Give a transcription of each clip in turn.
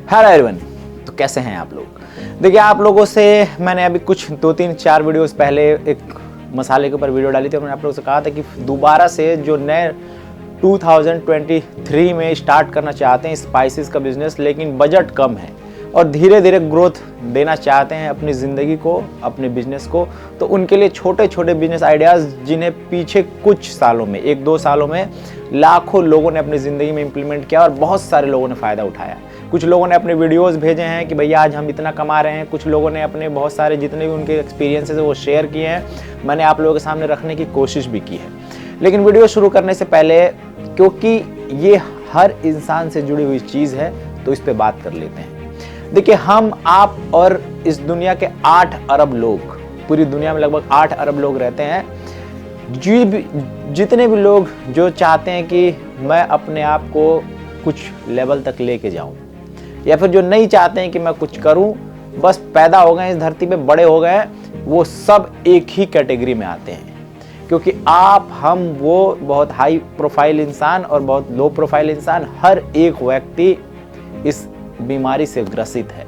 Hello everyone, तो कैसे हैं आप लोग। देखिए, आप लोगों से मैंने अभी कुछ 2-3-4 वीडियोस पहले एक मसाले के ऊपर वीडियो डाली थी और मैंने आप लोगों से कहा था कि दोबारा से जो नए 2023 में स्टार्ट करना चाहते हैं स्पाइसेस का बिजनेस, लेकिन बजट कम है और धीरे धीरे ग्रोथ देना चाहते हैं अपनी ज़िंदगी को, अपने बिजनेस को, तो उनके लिए छोटे छोटे बिजनेस आइडियाज़ जिन्हें पीछे कुछ सालों में 1-2 सालों में लाखों लोगों ने अपनी ज़िंदगी में इम्प्लीमेंट किया और बहुत सारे लोगों ने फ़ायदा उठाया। कुछ लोगों ने अपने वीडियोस भेजे हैं कि भैया आज हम इतना कमा रहे हैं। कुछ लोगों ने अपने बहुत सारे जितने भी उनके एक्सपीरियंसेस है वो शेयर किए हैं। मैंने आप लोगों के सामने रखने की कोशिश भी की है। लेकिन वीडियो शुरू करने से पहले, क्योंकि ये हर इंसान से जुड़ी हुई चीज़ है, तो इस पर बात कर लेते हैं। देखिए, हम, आप और इस दुनिया के 8 अरब लोग, पूरी दुनिया में लगभग 8 अरब लोग रहते हैं। जितने भी लोग जो चाहते हैं कि मैं अपने आप को कुछ लेवल तक लेके जाऊं, या फिर जो नहीं चाहते हैं कि मैं कुछ करूं, बस पैदा हो गए इस धरती पे, बड़े हो गए, वो सब एक ही कैटेगरी में आते हैं। क्योंकि आप, हम, वो बहुत हाई प्रोफाइल इंसान और बहुत लो प्रोफाइल इंसान, हर एक व्यक्ति इस बीमारी से ग्रसित है।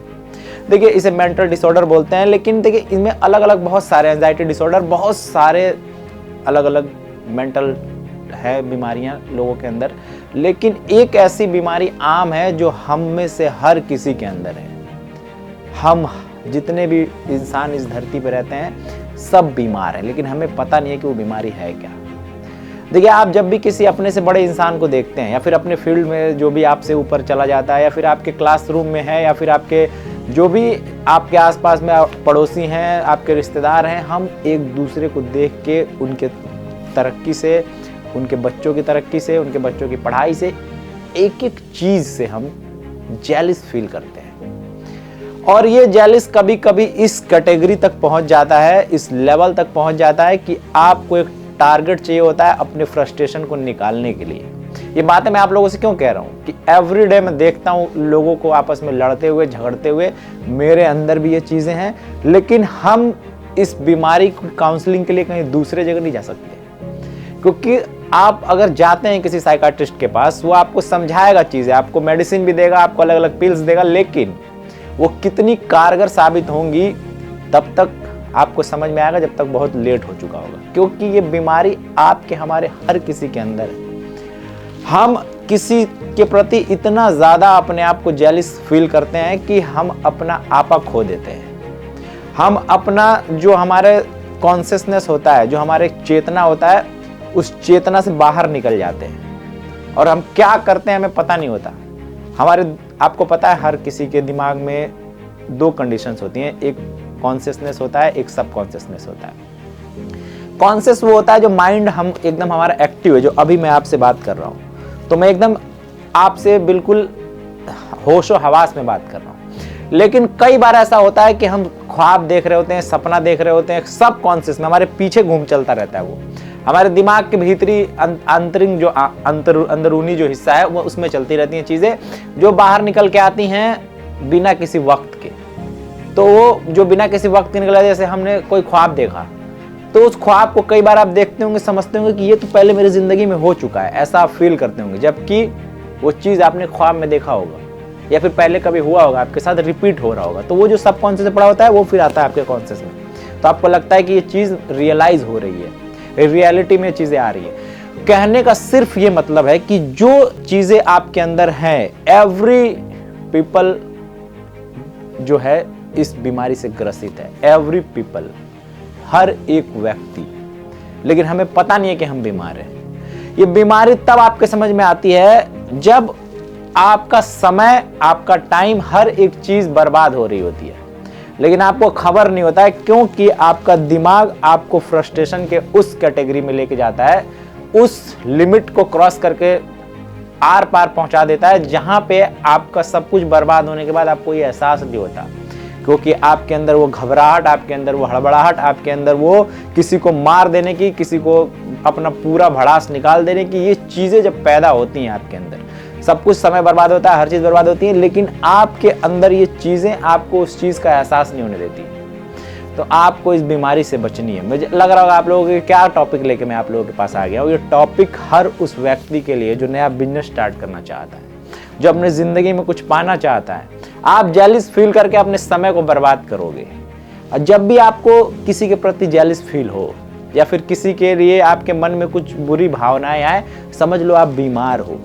देखिए, इसे मेंटल डिसऑर्डर बोलते हैं, लेकिन देखिए इनमें अलग अलग बहुत सारे एंजाइटी डिसऑर्डर, बहुत सारे अलग अलग मेंटल है बीमारियां लोगों के अंदर, लेकिन एक ऐसी बीमारी आम है जो हम में से हर किसी के अंदर है। हम जितने भी इंसान इस धरती पर रहते हैं सब बीमार हैं, लेकिन हमें पता नहीं है कि वो बीमारी है क्या। देखिए, आप जब भी किसी अपने से बड़े इंसान को देखते हैं, या फिर अपने फील्ड में जो भी आपसे ऊपर चला जाता है, या फिर आपके क्लासरूम में है, या फिर आपके जो भी आपके आसपास में पड़ोसी हैं, आपके रिश्तेदार हैं, हम एक दूसरे को देख के उनके तरक्की से, उनके बच्चों की तरक्की से, उनके बच्चों की पढ़ाई से, एक एक चीज़ से हम जेलिस फील करते हैं। और ये जेलिस कभी कभी इस कैटेगरी तक पहुंच जाता है, इस लेवल तक पहुंच जाता है कि आपको एक टारगेट चाहिए होता है अपने फ्रस्ट्रेशन को निकालने के लिए। ये बातें मैं आप लोगों से क्यों कह रहा हूँ कि एवरीडे मैं देखता हूँ लोगों को आपस में लड़ते हुए, झगड़ते हुए। मेरे अंदर भी ये चीज़ें हैं, लेकिन हम इस बीमारी को काउंसलिंग के लिए कहीं दूसरे जगह नहीं जा सकते। क्योंकि आप अगर जाते हैं किसी साइकाट्रिस्ट के पास, वो आपको समझाएगा चीज़ें, आपको मेडिसिन भी देगा, आपको अलग अलग पिल्स देगा, लेकिन वो कितनी कारगर साबित होंगी तब तक आपको समझ में आएगा जब तक बहुत लेट हो चुका होगा। क्योंकि ये बीमारी आपके, हमारे हर किसी के अंदर है। हम किसी के प्रति इतना ज़्यादा अपने आप को जेलिस फील करते हैं कि हम अपना आपा खो देते हैं। हम अपना जो हमारे कॉन्शियसनेस होता है, जो हमारे चेतना होता है, उस चेतना से बाहर निकल जाते हैं और हम क्या करते हैं हमें पता नहीं होता। आपको पता है हर किसी के दिमाग में 2 कंडीशंस होती हैं, एक कॉन्शियसनेस होता है, एक सब कॉन्शियसनेस होता है। कॉन्शियस वो होता है जो माइंड हम एकदम हमारा एक्टिव है, जो अभी मैं आपसे बात कर रहा हूँ, तो मैं एकदम आपसे बिल्कुल होशो हवास में बात कर रहा हूँ। लेकिन कई बार ऐसा होता है कि हम ख्वाब देख रहे होते हैं, सपना देख रहे होते हैं, सब कॉन्शियस में हमारे पीछे घूम चलता रहता है। वो हमारे दिमाग के भीतरी अंतरिंग जो अंदरूनी जो हिस्सा है, वो उसमें चलती रहती हैं चीज़ें जो बाहर निकल के आती हैं बिना किसी वक्त के। तो वो जो बिना किसी वक्त के निकला, जैसे हमने कोई ख्वाब देखा, तो उस ख्वाब को कई बार आप देखते होंगे, समझते होंगे कि ये तो पहले मेरी ज़िंदगी में हो चुका है, ऐसा आप फील करते होंगे, जबकि वो चीज़ आपने ख्वाब में देखा होगा या फिर पहले कभी हुआ होगा, आपके साथ रिपीट हो रहा होगा। तो वो जो सब कॉन्शियस में पड़ा होता है वो फिर आता है आपके कॉन्शियस में, तो आपको लगता है कि ये चीज़ रियलाइज हो रही है, रियलिटी में चीज़ें आ रही है। कहने का सिर्फ ये मतलब है कि जो चीज़ें आपके अंदर हैं, एवरी पीपल जो है इस बीमारी से ग्रसित है, एवरी पीपल, हर एक व्यक्ति। लेकिन हमें पता नहीं है कि हम बीमार हैं। ये बीमारी तब आपके समझ में आती है जब आपका समय, आपका टाइम, हर एक चीज बर्बाद हो रही होती है, लेकिन आपको खबर नहीं होता है, क्योंकि आपका दिमाग आपको फ्रस्ट्रेशन के उस कैटेगरी में लेके जाता है, उस लिमिट को क्रॉस करके आर पार पहुंचा देता है, जहां पे आपका सब कुछ बर्बाद होने के बाद आपको ये एहसास नहीं होता। क्योंकि आपके अंदर वो घबराहट, आपके अंदर वो हड़बड़ाहट, आपके अंदर वो किसी को मार देने की, किसी को अपना पूरा भड़ास निकाल देने की, ये चीज़ें जब पैदा होती हैं आपके अंदर, सब कुछ समय बर्बाद होता है, हर चीज़ बर्बाद होती है, लेकिन आपके अंदर ये चीज़ें आपको उस चीज़ का एहसास नहीं होने देती। तो आपको इस बीमारी से बचनी है। मुझे लग रहा होगा आप लोगों के क्या टॉपिक लेके मैं आप लोगों के पास आ गया हूँ। ये टॉपिक हर उस व्यक्ति के लिए जो नया बिजनेस स्टार्ट करना चाहता है। जो अपनी ज़िंदगी में कुछ पाना चाहता है, आप जेलिस फील करके अपने समय को बर्बाद करोगे। और जब भी आपको किसी के प्रति जेलिस फील हो या फिर किसी के लिए आपके मन में कुछ बुरी भावनाएं आए, समझ लो आप बीमार हो।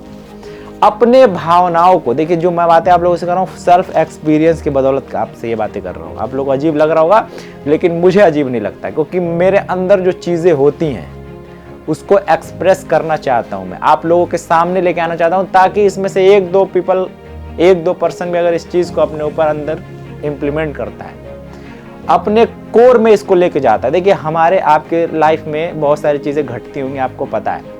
अपने भावनाओं को देखिए, जो मैं बातें आप लोगों से कर रहा हूँ सेल्फ एक्सपीरियंस की बदौलत आपसे ये बातें कर रहा हूँ। आप लोगों को अजीब लग रहा होगा, लेकिन मुझे अजीब नहीं लगता, क्योंकि मेरे अंदर जो चीज़ें होती हैं उसको एक्सप्रेस करना चाहता हूँ मैं, आप लोगों के सामने लेके आना चाहता हूँ, ताकि इसमें से एक दो पर्सन भी अगर इस चीज़ को अपने ऊपर अंदर इम्प्लीमेंट करता है, अपने कोर में इसको लेके जाता है। देखिए, हमारे आपके लाइफ में बहुत सारी चीज़ें घटती होंगी, आपको पता है,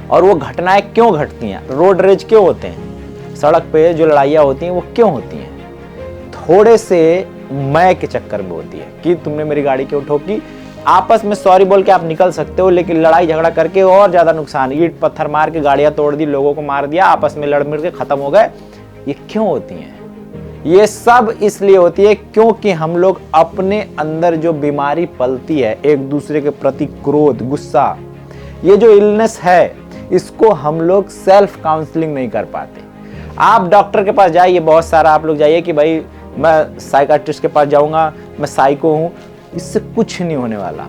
और वो घटनाएं क्यों घटती हैं, रोड रेज क्यों होते हैं, सड़क पे जो लड़ाइयाँ होती हैं वो क्यों होती हैं, थोड़े से मैं के चक्कर में होती है कि तुमने मेरी गाड़ी क्यों ठोकी। आपस में सॉरी बोल के आप निकल सकते हो, लेकिन लड़ाई झगड़ा करके और ज़्यादा नुकसान, ईंट पत्थर मार के गाड़ियाँ तोड़ दी, लोगों को मार दिया, आपस में लड़ मिड़ के ख़त्म हो गए, ये क्यों होती हैं? ये सब इसलिए होती है क्योंकि हम लोग अपने अंदर जो बीमारी पलती है, एक दूसरे के प्रति क्रोध, गुस्सा, ये जो इलनेस है, इसको हम लोग सेल्फ काउंसलिंग नहीं कर पाते। आप डॉक्टर के पास जाइए, बहुत सारा आप लोग जाइए कि भाई मैं साइकाट्रिस्ट के पास जाऊंगा, मैं साइको हूं, इससे कुछ नहीं होने वाला।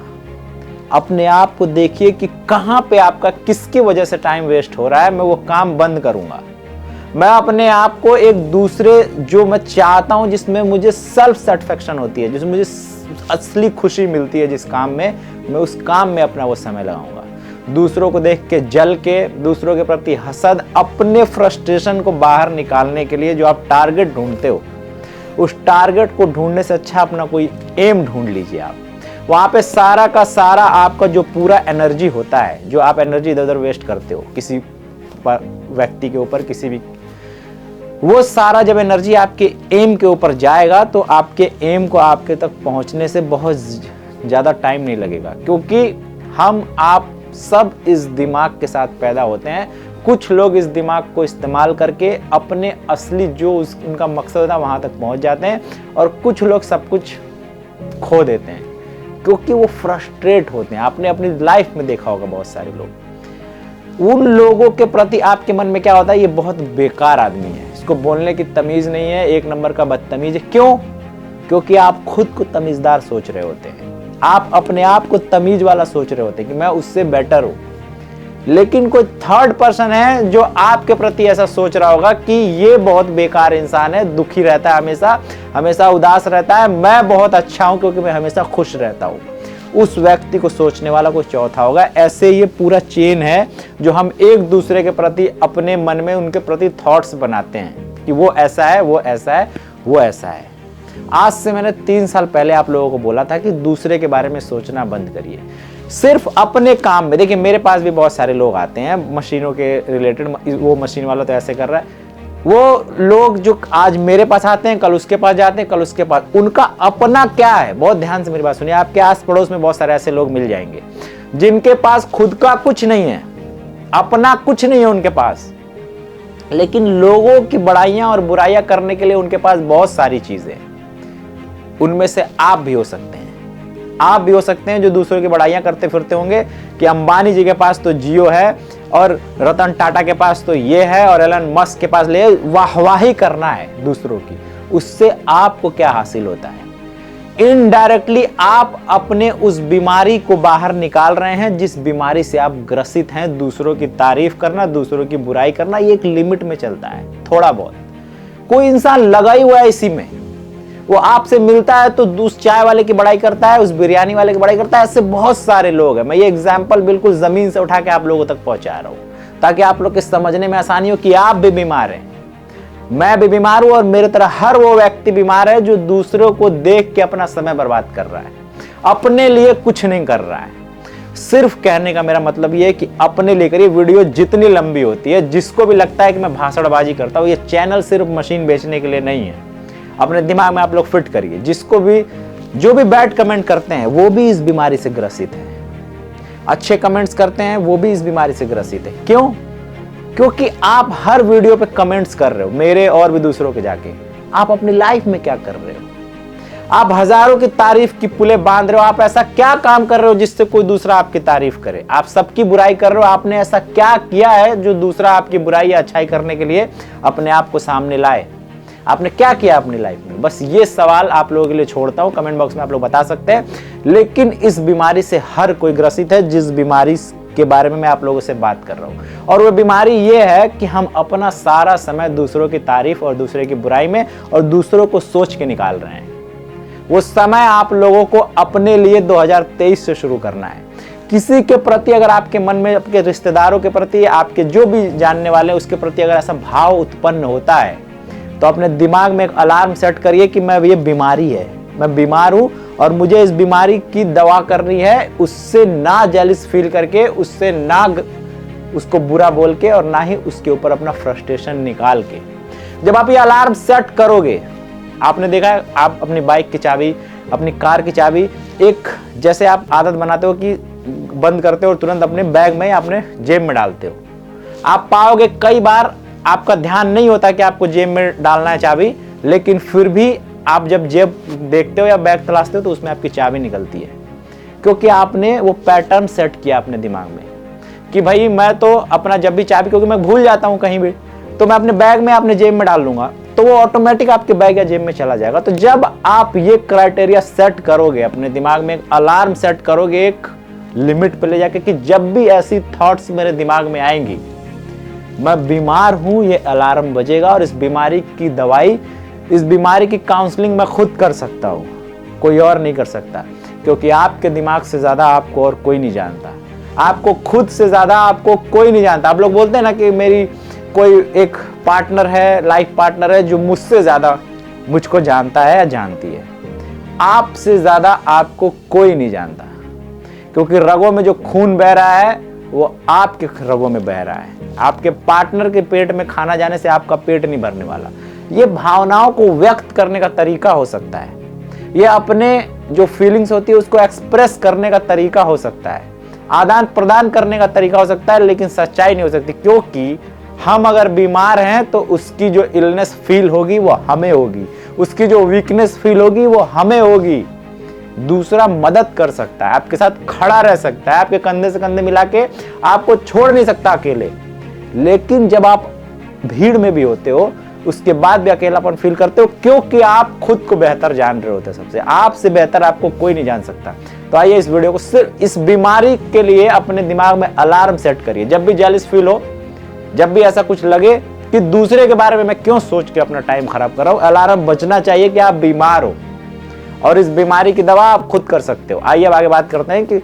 अपने आप को देखिए कि कहां पे आपका किसकी वजह से टाइम वेस्ट हो रहा है, मैं वो काम बंद करूंगा। मैं अपने आप को एक दूसरे जो मैं चाहता हूं, जिसमें मुझे सेल्फ सेटिस्फेक्शन होती है, जिसमें मुझे असली खुशी मिलती है, जिस काम में, मैं उस काम में अपना वो समय लगाऊंगा। दूसरों को देख के जल के, दूसरों के प्रति हसद, अपने फ्रस्ट्रेशन को बाहर निकालने के लिए जो आप टारगेट ढूंढते हो, उस टारगेट को ढूंढने से अच्छा अपना कोई एम ढूंढ लीजिए। आप वहां पे सारा का सारा आपका जो पूरा एनर्जी होता है, जो आप एनर्जी इधर उधर वेस्ट करते हो किसी व्यक्ति के ऊपर, किसी भी, वो सारा जब एनर्जी आपके एम के ऊपर जाएगा, तो आपके एम को आपके तक पहुंचने से बहुत ज्यादा टाइम नहीं लगेगा। क्योंकि हम आप सब इस दिमाग के साथ पैदा होते हैं। कुछ लोग इस दिमाग को इस्तेमाल करके अपने असली जो उनका मकसद होता है वहां तक पहुंच जाते हैं, और कुछ लोग सब कुछ खो देते हैं क्योंकि वो फ्रस्ट्रेट होते हैं। आपने अपनी लाइफ में देखा होगा बहुत सारे लोग, उन लोगों के प्रति आपके मन में क्या होता है, ये बहुत बेकार आदमी है, इसको बोलने की तमीज नहीं है, एक नंबर का बदतमीज है। क्यों? क्योंकि आप खुद को तमीजदार सोच रहे होते हैं, आप अपने आप को तमीज वाला सोच रहे होते हैं कि मैं उससे बेटर हूं। लेकिन कोई थर्ड पर्सन है जो आपके प्रति ऐसा सोच रहा होगा कि ये बहुत बेकार इंसान है, दुखी रहता है, हमेशा हमेशा उदास रहता है, मैं बहुत अच्छा हूं क्योंकि मैं हमेशा खुश रहता हूं। उस व्यक्ति को सोचने वाला कोई चौथा होगा। ऐसे ये पूरा चेन है जो हम एक दूसरे के प्रति अपने मन में उनके प्रति थॉट्स बनाते हैं कि वो ऐसा है, वो ऐसा है, वो ऐसा है। आज से मैंने 3 साल पहले आप लोगों को बोला था कि दूसरे के बारे में सोचना बंद करिए, सिर्फ अपने काम में। देखिए, मेरे पास भी बहुत सारे लोग आते हैं मशीनों के रिलेटेड, वो मशीन वाला तो ऐसे कर रहा है, वो लोग जो आज मेरे पास आते हैं, कल उसके पास जाते हैं, कल उसके पास, उनका अपना क्या है? बहुत ध्यान से मेरी बात सुनिए। आपके आस पड़ोस में बहुत सारे ऐसे लोग मिल जाएंगे जिनके पास खुद का कुछ नहीं है, अपना कुछ नहीं है उनके पास, लेकिन लोगों की बड़ाइयां और बुराइयां करने के लिए उनके पास बहुत सारी चीजें। उनमें से आप भी हो सकते हैं, आप भी हो सकते हैं जो दूसरों की बड़ाइयां करते फिरते होंगे कि अंबानी जी के पास तो जियो है, और रतन टाटा के पास तो ये है, और एलन मस्क के पास ले वाहवाही करना है दूसरों की। उससे आपको क्या हासिल होता है? इनडायरेक्टली आप अपने उस बीमारी को बाहर निकाल रहे हैं जिस बीमारी से आप ग्रसित हैं। दूसरों की तारीफ करना, दूसरों की बुराई करना, ये एक लिमिट में चलता है, थोड़ा बहुत। कोई इंसान लगा ही हुआ है इसी में, वो आपसे मिलता है तो उस चाय वाले की बड़ाई करता है, उस बिरयानी वाले की बड़ाई करता है। ऐसे बहुत सारे लोग हैं। मैं ये एग्जाम्पल बिल्कुल जमीन से उठा के आप लोगों तक पहुंचा रहा हूं ताकि आप लोग के समझने में आसानी हो कि आप भी बीमार हैं, मैं भी बीमार हूं, और मेरे तरह हर वो व्यक्ति बीमार है जो दूसरों को देख के अपना समय बर्बाद कर रहा है, अपने लिए कुछ नहीं कर रहा है। सिर्फ कहने का मेरा मतलब ये है कि अपने लिए करिए। वीडियो जितनी लंबी होती है, जिसको भी लगता है कि मैं भाषणबाजी करता हूं, ये चैनल सिर्फ मशीन बेचने के लिए नहीं है, अपने दिमाग में आप लोग फिट करिए। जिसको भी, जो भी बैड कमेंट करते हैं वो भी इस बीमारी से ग्रसित है, अच्छे कमेंट्स करते हैं वो भी इस बीमारी से ग्रसित है। क्यों? क्योंकि आप हर वीडियो पे कमेंट्स कर रहे हो, मेरे और भी दूसरों के जाके। आप अपनी लाइफ में क्या कर रहे हो? आप हजारों की तारीफ की पुलें बांध रहे हो। आप ऐसा क्या काम कर रहे हो जिससे कोई दूसरा आपकी तारीफ करे? आप सबकी बुराई कर रहे हो। आपने ऐसा क्या किया है जो दूसरा आपकी बुराई या अच्छाई करने के लिए अपने आप को सामने लाए? आपने क्या किया अपनी लाइफ में? बस ये सवाल आप लोगों के लिए छोड़ता हूं, कमेंट बॉक्स में आप लोग बता सकते हैं। लेकिन इस बीमारी से हर कोई ग्रसित है, जिस बीमारी के बारे में मैं आप लोगों से बात कर रहा हूं। और वो बीमारी ये है कि हम अपना सारा समय दूसरों की तारीफ और दूसरे की बुराई में और दूसरों को सोच के निकाल रहे हैं। वो समय आप लोगों को अपने लिए 2023 से शुरू करना है। किसी के प्रति अगर आपके मन में, आपके रिश्तेदारों के प्रति, आपके जो भी जानने वाले उसके प्रति अगर ऐसा भाव उत्पन्न होता है तो अपने दिमाग में एक अलार्म सेट करिए कि मैं, ये बीमारी है, मैं बीमार हूं और मुझे इस बीमारी की दवा करनी है। उससे ना जेलिस फील करके, उससे ना उसको बुरा बोल के और ना ही उसके ऊपर अपना फ्रस्ट्रेशन निकाल के। जब आप ये अलार्म सेट करोगे, आपने देखा है आप अपनी बाइक की चाबी, अपनी कार की चाबी एक जैसे आप आदत बनाते हो कि बंद करते हो और तुरंत अपने बैग में या अपने जेब में डालते हो। आप पाओगे कई बार आपका ध्यान नहीं होता कि आपको जेब में डालना है चाबी, लेकिन फिर भी आप जब जेब देखते हो या बैग तलाशते हो तो उसमें आपकी चाबी निकलती है, क्योंकि आपने वो पैटर्न सेट किया अपने दिमाग में कि भाई मैं तो अपना जब भी चाबी, क्योंकि मैं भूल जाता हूं कहीं भी, तो मैं अपने बैग में अपने जेब में डाल लूंगा, तो वो ऑटोमेटिक आपके बैग या जेब में चला जाएगा। तो जब आप ये क्राइटेरिया सेट करोगे, अपने दिमाग में एक अलार्म सेट करोगे एक लिमिट पे ले जाके कि जब भी ऐसी थॉट्स मेरे दिमाग में आएंगी, मैं बीमार हूं, ये अलार्म बजेगा और इस बीमारी की दवाई, इस बीमारी की काउंसलिंग मैं खुद कर सकता हूं, कोई और नहीं कर सकता। क्योंकि आपके दिमाग से ज्यादा आपको और कोई नहीं जानता, आपको खुद से ज्यादा आपको कोई नहीं जानता। आप लोग बोलते हैं ना कि मेरी कोई एक पार्टनर है, लाइफ पार्टनर है जो मुझसे ज्यादा मुझको जानता है या जानती है। आपसे ज्यादा आपको कोई नहीं जानता, क्योंकि रगों में जो खून बह रहा है वो आपके रगों में बह रहा है। आपके पार्टनर के पेट में खाना जाने से आपका पेट नहीं भरने वाला। ये भावनाओं को व्यक्त करने का तरीका हो सकता है, ये अपने जो फीलिंग्स होती है उसको एक्सप्रेस करने का तरीका हो सकता है, आदान प्रदान करने का तरीका हो सकता है, लेकिन सच्चाई नहीं हो सकती। क्योंकि हम अगर बीमार हैं तो उसकी जो इलनेस फील होगी वो हमें होगी, उसकी जो वीकनेस फील होगी वो हमें होगी। दूसरा मदद कर सकता है, आपके साथ खड़ा रह सकता है, आपके कंधे से कंधे मिला के आपको छोड़ नहीं सकता अकेले, लेकिन जब आप भीड़ में भी होते हो उसके बाद भी अकेलापन फील करते हो, क्योंकि आप खुद को बेहतर जान रहे होते हैं। सबसे आपसे बेहतर आपको कोई नहीं जान सकता। तो आइए इस वीडियो को सिर्फ इस बीमारी के लिए अपने दिमाग में अलार्म सेट करिए। जब भी जेलस फील हो, जब भी ऐसा कुछ लगे कि दूसरे के बारे में मैं क्यों सोच के अपना टाइम खराब कर रहा हूं, अलार्म बजना चाहिए कि आप बीमार हो और इस बीमारी की दवा आप खुद कर सकते हो। आइए अब आगे बात करते हैं कि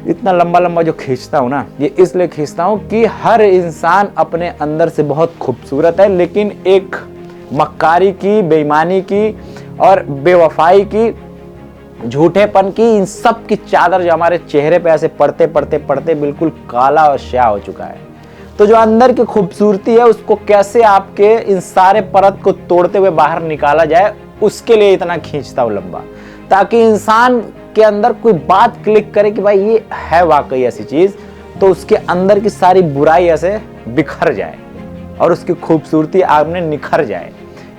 इतना लंबा लंबा जो खींचता हूं ना, ये इसलिए खींचता हूं कि हर इंसान अपने अंदर से बहुत खूबसूरत है, लेकिन एक मक्कारी की, बेईमानी की और बेवफाई की, झूठेपन की, इन सब की चादर जो हमारे चेहरे पे ऐसे पड़ते पड़ते पड़ते बिल्कुल काला और स्याह हो चुका है। तो जो अंदर की खूबसूरती है उसको कैसे आपके इन सारे परत को तोड़ते हुए बाहर निकाला जाए, उसके लिए इतना खींचता हूं लंबा, ताकि इंसान के अंदर कोई बात क्लिक करे कि भाई ये है वाकई ऐसी चीज, तो उसके अंदर की सारी बुराई ऐसे बिखर जाए और उसकी खूबसूरती आपने निखर जाए।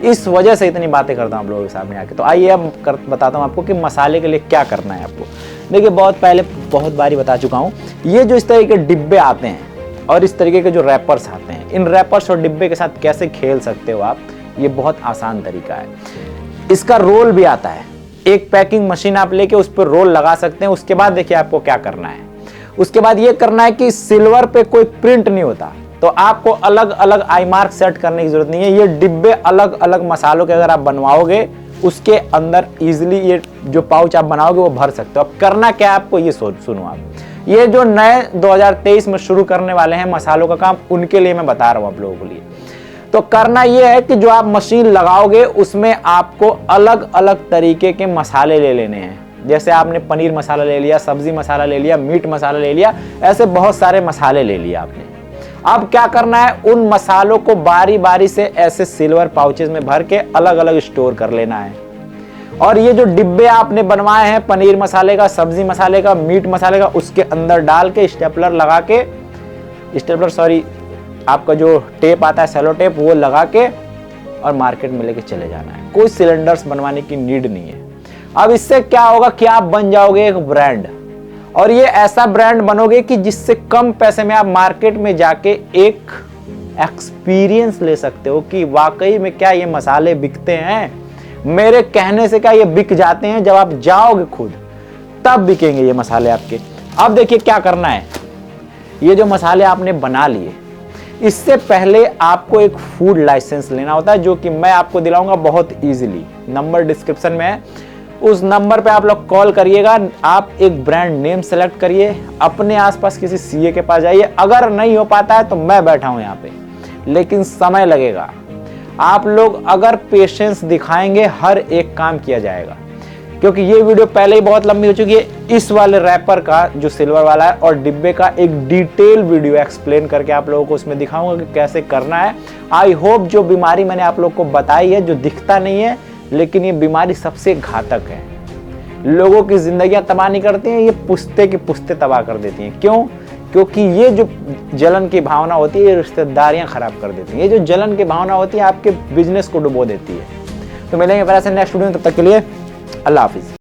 इस वजह से इतनी बातें करता हूं आप लोगों के सामने आके। तो आइए अब बताता हूं आपको कि मसाले के लिए क्या करना है आपको। देखिए, बहुत बारी बता चुका हूं, ये जो इस तरह के डिब्बे आते हैं और इस तरीके के जो रैपर्स आते हैं, इन रैपर्स और डिब्बे के साथ कैसे खेल सकते हो आप, ये बहुत आसान तरीका है। इसका रोल भी आता है, एक पैकिंग मशीन आप लेके उस पर रोल लगा सकते हैं। उसके बाद देखिए आपको क्या करना है, उसके बाद ये करना है कि सिल्वर पे कोई प्रिंट नहीं होता, तो आपको अलग अलग आई मार्क सेट करने की जरूरत नहीं है। ये डिब्बे अलग अलग मसालों के अगर आप बनवाओगे, उसके अंदर इजीली ये जो पाउच आप बनाओगे वो भर सकते हो। अब करना क्या है आपको, ये सुनो आप, ये जो नए 2023 में शुरू करने वाले हैं मसालों का काम, उनके लिए मैं बता रहा हूं आप लोगों के लिए। तो करना यह है कि जो आप मशीन लगाओगे उसमें आपको अलग अलग तरीके के मसाले ले लेने हैं। जैसे आपने पनीर मसाला ले लिया, सब्जी मसाला ले लिया, मीट मसाला ले लिया, ऐसे बहुत सारे मसाले ले लिए आपने। अब क्या करना है, उन मसालों को बारी बारी से ऐसे सिल्वर पाउचेस में भर के अलग अलग स्टोर कर लेना है। और ये जो डिब्बे आपने बनवाए हैं पनीर मसाले का, सब्जी मसाले का, मीट मसाले का, उसके अंदर डाल के स्टेपलर लगा के, आपका जो टेप आता है सेलो टेप, वो लगा के और मार्केट में लेके चले जाना है। कोई सिलेंडर्स बनवाने की नीड नहीं है। अब इससे क्या होगा कि आप बन जाओगे एक ब्रांड, और ये ऐसा ब्रांड बनोगे कि जिससे कम पैसे में आप मार्केट में जाके एक एक्सपीरियंस ले सकते हो कि वाकई में क्या ये मसाले बिकते हैं, मेरे कहने से क्या ये बिक जाते हैं। जब आप जाओगे खुद तब बिकेंगे ये मसाले आपके। अब देखिए क्या करना है, ये जो मसाले आपने बना लिए, इससे पहले आपको एक फूड लाइसेंस लेना होता है, जो कि मैं आपको दिलाऊंगा बहुत इजीली। नंबर डिस्क्रिप्शन में है, उस नंबर पे आप लोग कॉल करिएगा। आप एक ब्रांड नेम सेलेक्ट करिए, अपने आसपास किसी सीए के पास जाइए। अगर नहीं हो पाता है तो मैं बैठा हूं यहाँ पे, लेकिन समय लगेगा। आप लोग अगर पेशेंस दिखाएंगे हर एक काम किया जाएगा। क्योंकि ये वीडियो पहले ही बहुत लंबी हो चुकी है। इस वाले रैपर का जो सिल्वर वाला है और डिब्बे का एक डिटेल वीडियो एक्सप्लेन करके आप लोगों को उसमें दिखाऊंगा कि कैसे करना है। आई होप जो बीमारी मैंने आप लोग को बताई है, जो दिखता नहीं है लेकिन ये बीमारी सबसे घातक है, लोगों की जिंदगियां तबाह नहीं करती हैं, ये पुश्ते की पुश्ते तबाह कर देती हैं। क्यों? क्योंकि ये जो जलन की भावना होती है ये रिश्तेदारियां खराब कर देती हैं। ये जो जलन की भावना होती है आपके बिजनेस को डुबो देती है। तो मिलेंगे फिर ऐसे नेक्स्ट वीडियो में, तब तक के लिए अल्लाह हाफिज।